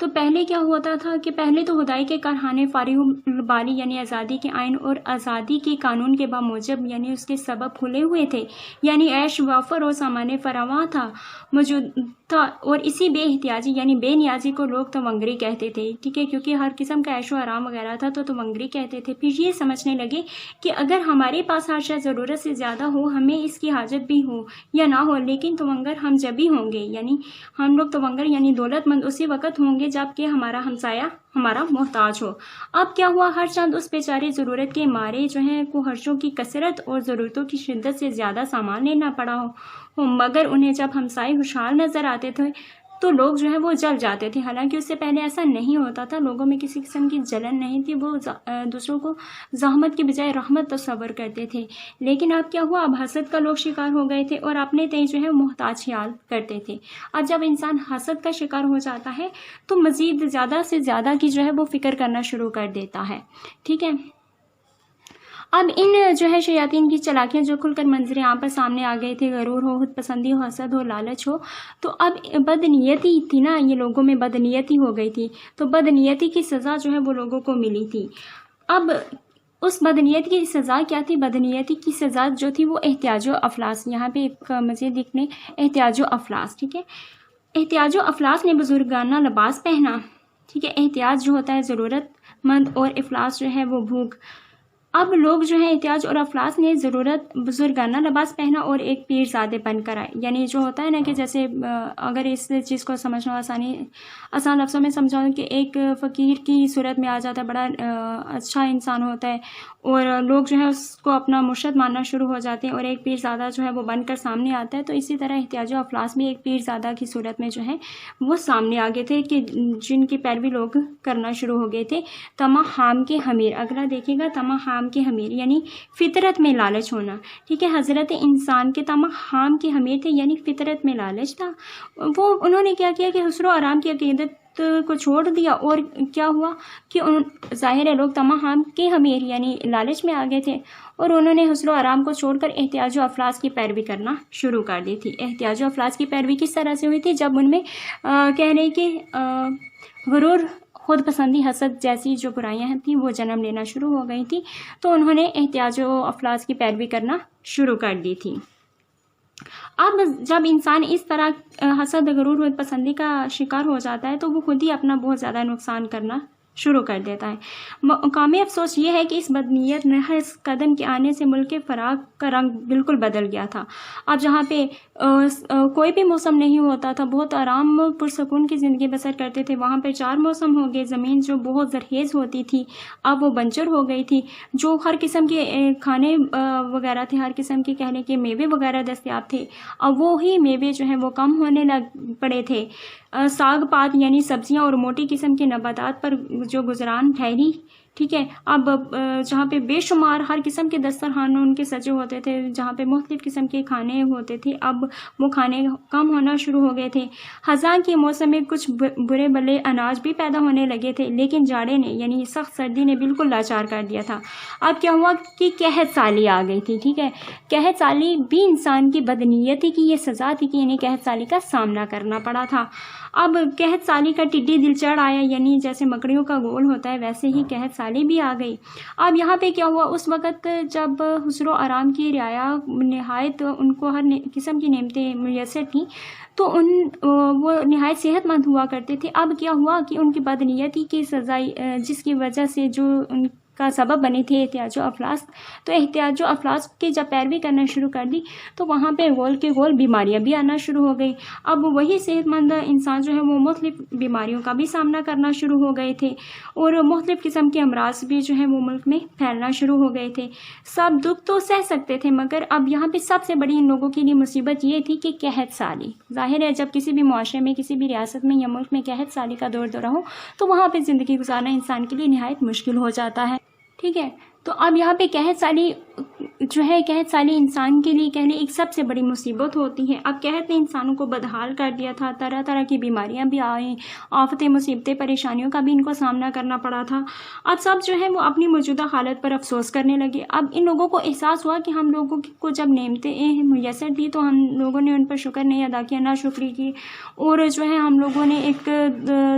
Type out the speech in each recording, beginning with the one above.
تو پہلے کیا ہوتا تھا کہ پہلے تو خدائی کے کارخانے فارغ البالی یعنی آزادی کے آئین اور آزادی کے قانون کے باموجب یعنی اس کے سبب کھلے ہوئے تھے، یعنی عیش وافر اور سامان فراواں تھا موجود تھا، اور اسی بے احتیاجی یعنی بے نیازی کو لوگ تونگری کہتے تھے، ٹھیک ہے، کیونکہ ہر قسم کا عیش و آرام وغیرہ تھا تو تونگری کہتے تھے۔ پھر یہ سمجھنے لگے کہ اگر ہمارے پاس ہر شے ضرورت سے زیادہ ہو، ہمیں اس کی حاجت بھی ہو یا نہ ہو، لیکن تونگر ہم جب ہی ہوں گے، یعنی ہم لوگ تونگر یعنی دولت مند اسی وقت ہوں گے جب کہ ہمارا ہمسایہ ہمارا محتاج ہو۔ اب کیا ہوا، ہر چند اس بیچارے ضرورت کے مارے جو ہیں کو خرچوں کی کثرت اور ضرورتوں کی شدت سے زیادہ سامان لینا پڑا ہو، مگر انہیں جب ہمسائے خوشحال نظر آتے تھے تو لوگ جو ہے وہ جل جاتے تھے، حالانکہ اس سے پہلے ایسا نہیں ہوتا تھا، لوگوں میں کسی قسم کی جلن نہیں تھی، وہ دوسروں کو زحمت کی بجائے رحمت تصور کرتے تھے۔ لیکن اب کیا ہوا، اب حسد کا لوگ شکار ہو گئے تھے اور اپنے تئیں جو ہے محتاج خیال کرتے تھے۔ اب جب انسان حسد کا شکار ہو جاتا ہے تو مزید زیادہ سے زیادہ کی جو ہے وہ فکر کرنا شروع کر دیتا ہے، ٹھیک ہے۔ اب ان جو ہے شیاطین کی چلاکیاں جو کھل کر منظر عام پر سامنے آ گئے تھے، غرور ہو، خود پسندی ہو، حسد ہو، لالچ ہو، تو اب بدنیتی تھی نا، یہ لوگوں میں بدنیتی ہو گئی تھی، تو بدنیتی کی سزا جو ہے وہ لوگوں کو ملی تھی۔ اب اس بدنیتی کی سزا کیا تھی؟ بدنیتی کی سزا جو تھی وہ احتیاج و افلاس، یہاں پہ ایک مزید لکھنے احتیاج و افلاس، ٹھیک ہے۔ احتیاج و افلاس نے بزرگانہ لباس پہنا، ٹھیک ہے، احتیاج جو ہوتا ہے ضرورت مند اور افلاس جو ہے وہ بھوک۔ اب لوگ جو ہیں احتیاج اور افلاس نے ضرورت بزرگانہ لباس پہنا اور ایک پیر زادے بن کر آئے، یعنی جو ہوتا ہے نا کہ جیسے اگر اس چیز کو سمجھنا آسان لفظوں میں سمجھاؤں کہ ایک فقیر کی صورت میں آ جاتا ہے، بڑا اچھا انسان ہوتا ہے اور لوگ جو ہے اس کو اپنا مرشد ماننا شروع ہو جاتے ہیں، اور ایک پیر زادہ جو ہے وہ بن کر سامنے آتا ہے، تو اسی طرح احتیاج و افلاس بھی ایک پیر زادہ کی صورت میں جو ہے وہ سامنے آ گئے تھے کہ جن کی پیروی لوگ کرنا شروع ہو گئے تھے۔ تمام کے حمیر، اگلا دیکھیے گا، تمام کے حمیر یعنی فطرت میں لالچ ہونا، ٹھیک ہے۔ حضرت انسان کے تمام کے حمیر تھے یعنی فطرت میں لالچ تھا، وہ انہوں نے کیا کیا کہ حسن و آرام کی عقیدت کو چھوڑ دیا، اور کیا ہوا کہ ظاہر ہے لوگ تمام کے حمیر یعنی لالچ میں آ گئے تھے، اور انہوں نے حسن و آرام کو چھوڑ کر احتیاج و افلاس کی پیروی کرنا شروع کر دی تھی۔ احتیاج و افلاس کی پیروی کس طرح سے ہوئی تھی؟ جب ان میں کہہ رہے کہ غرور، خود پسندی، حسد جیسی جو برائیاں تھیں وہ جنم لینا شروع ہو گئی تھی، تو انہوں نے احتیاج و افلاس کی پیروی کرنا شروع کر دی تھی۔ اب جب انسان اس طرح حسد، غرور، خود پسندی کا شکار ہو جاتا ہے تو وہ خود ہی اپنا بہت زیادہ نقصان کرنا شروع کر دیتا ہے۔ مقام افسوس یہ ہے کہ اس بدنیت محض قدم کے آنے سے ملک فراق کا رنگ بالکل بدل گیا تھا۔ اب جہاں پہ کوئی بھی موسم نہیں ہوتا تھا، بہت آرام پرسکون کی زندگی بسر کرتے تھے، وہاں پہ 4 موسم ہو گئے، زمین جو بہت زرخیز ہوتی تھی اب وہ بنجر ہو گئی تھی، جو ہر قسم کے کھانے وغیرہ تھے، ہر قسم کے کہنے کے میوے وغیرہ دستیاب تھے، اب وہی میوے جو ہیں وہ کم ہونے لگ پڑے تھے۔ ساگ پات یعنی سبزیاں اور موٹی قسم کے نباتات پر جو گزران ٹھہری، ٹھیک ہے۔ اب جہاں پہ بے شمار ہر قسم کے دسترخوان ان کے سجے ہوتے تھے، جہاں پہ مختلف قسم کے کھانے ہوتے تھے، اب وہ کھانے کم ہونا شروع ہو گئے تھے۔ خزاں کے موسم میں کچھ برے بلے اناج بھی پیدا ہونے لگے تھے، لیکن جاڑے نے یعنی سخت سردی نے بالکل لاچار کر دیا تھا۔ اب کیا ہوا کہ قحط سالی آ گئی تھی، ٹھیک ہے۔ قحط سالی بھی انسان کی بدنیتی کی یہ سزا تھی کہ انہیں قحط سالی کا سامنا کرنا پڑا تھا۔ اب قحط سالی کا ٹڈی دل چڑھ آیا، یعنی جیسے مکڑیوں کا گول ہوتا ہے ویسے ہی قحط سالی بھی آ گئی۔ اب یہاں پہ کیا ہوا، اس وقت جب حسن و آرام کی رعایا نہایت ان کو ہر قسم کی نعمتیں میسر تھیں تو وہ نہایت صحت مند ہوا کرتے تھے۔ اب کیا ہوا کہ ان کی بدنیتی کی سزا جس کی وجہ سے جو ان کا سبب بنی تھی احتیاج و افلاس، تو احتیاج و افلاس کی جب پیروی کرنا شروع کر دی تو وہاں پہ گول کے گول بیماریاں بھی آنا شروع ہو گئی۔ اب وہی صحت مند انسان جو ہے وہ مختلف بیماریوں کا بھی سامنا کرنا شروع ہو گئے تھے، اور مختلف قسم کے امراض بھی جو ہے وہ ملک میں پھیلنا شروع ہو گئے تھے۔ سب دکھ تو سہ سکتے تھے، مگر اب یہاں پہ سب سے بڑی ان لوگوں کے لیے مصیبت یہ تھی کہ قحط سالی۔ ظاہر ہے جب کسی بھی معاشرے میں، کسی بھی ریاست میں یا ملک میں قحط سالی کا دور دورہ ہو تو وہاں پہ زندگی گزارنا انسان کے لیے نہایت مشکل ہو جاتا ہے، ٹھیک ہے۔ تو اب یہاں پہ قحط سالی جو ہے قحط سالی انسان کے لیے کہہ لیں ایک سب سے بڑی مصیبت ہوتی ہے۔ اب قحط نے انسانوں کو بدحال کر دیا تھا، طرح طرح کی بیماریاں بھی آئیں، آفتیں، مصیبتیں، پریشانیوں کا بھی ان کو سامنا کرنا پڑا تھا۔ اب سب جو ہے وہ اپنی موجودہ حالت پر افسوس کرنے لگے۔ اب ان لوگوں کو احساس ہوا کہ ہم لوگوں کو جب نعمتیں میسر دی تو ہم لوگوں نے ان پر شکر نہیں ادا کیا، ناشکری کی، اور جو ہے ہم لوگوں نے ایک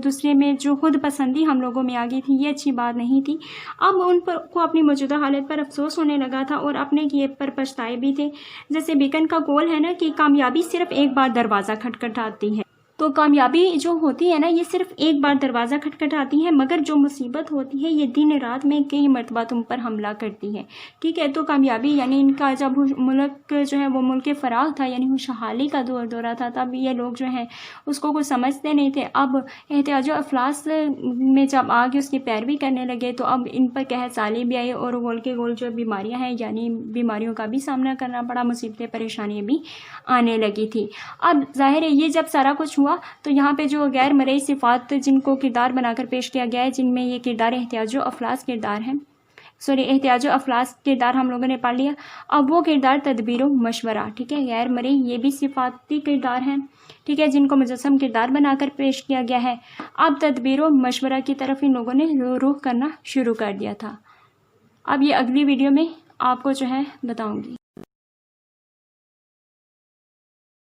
دوسرے میں جو خود پسندی ہم لوگوں میں آ گئی تھی، یہ اچھی بات نہیں تھی۔ اب ان پر کو اپنی موجودہ حالت پر افسوس ہونے لگا تھا اور اپنے کیے پر پچھتائے بھی تھے۔ جیسے بیکن کا قول ہے نا کہ کامیابی صرف ایک بار دروازہ کھٹکھٹاتی ہے، تو کامیابی جو ہوتی ہے نا یہ صرف ایک بار دروازہ کھٹکھٹاتی ہے، مگر جو مصیبت ہوتی ہے یہ دن رات میں کئی مرتبہ تم پر حملہ کرتی ہے، ٹھیک ہے۔ تو کامیابی یعنی ان کا جب ملک جو ہے وہ ملک فراغ تھا، یعنی خوشحالی کا دورہ تھا، تب یہ لوگ جو ہیں اس کو کچھ سمجھتے نہیں تھے۔ اب احتیاج و افلاس میں جب آگے اس کی پیروی کرنے لگے تو اب ان پر قحط سالی بھی آئی اور گول کے گول جو بیماریاں ہیں یعنی بیماریوں کا بھی سامنا کرنا پڑا، مصیبتیں، پریشانیاں بھی آنے لگی تھی۔ اب ظاہر ہے یہ جب سارا کچھ ہوا تو یہاں پہ جو غیر مرئی صفات جن کو کردار بنا کر پیش کیا گیا ہے، جن میں یہ کردار احتیاج و افلاس کردار ہیں، احتیاج و افلاس کردار ہم لوگوں نے پڑھ لیا۔ اب وہ کردار تدبیر و مشورہ، ٹھیک ہے، غیر مرئی یہ بھی صفاتی کردار ہیں، ٹھیک ہے، جن کو مجسم کردار بنا کر پیش کیا گیا ہے۔ اب تدبیر و مشورہ کی طرف ان لوگوں نے رخ کرنا شروع کر دیا تھا۔ اب یہ اگلی ویڈیو میں آپ کو جو ہے بتاؤں گی۔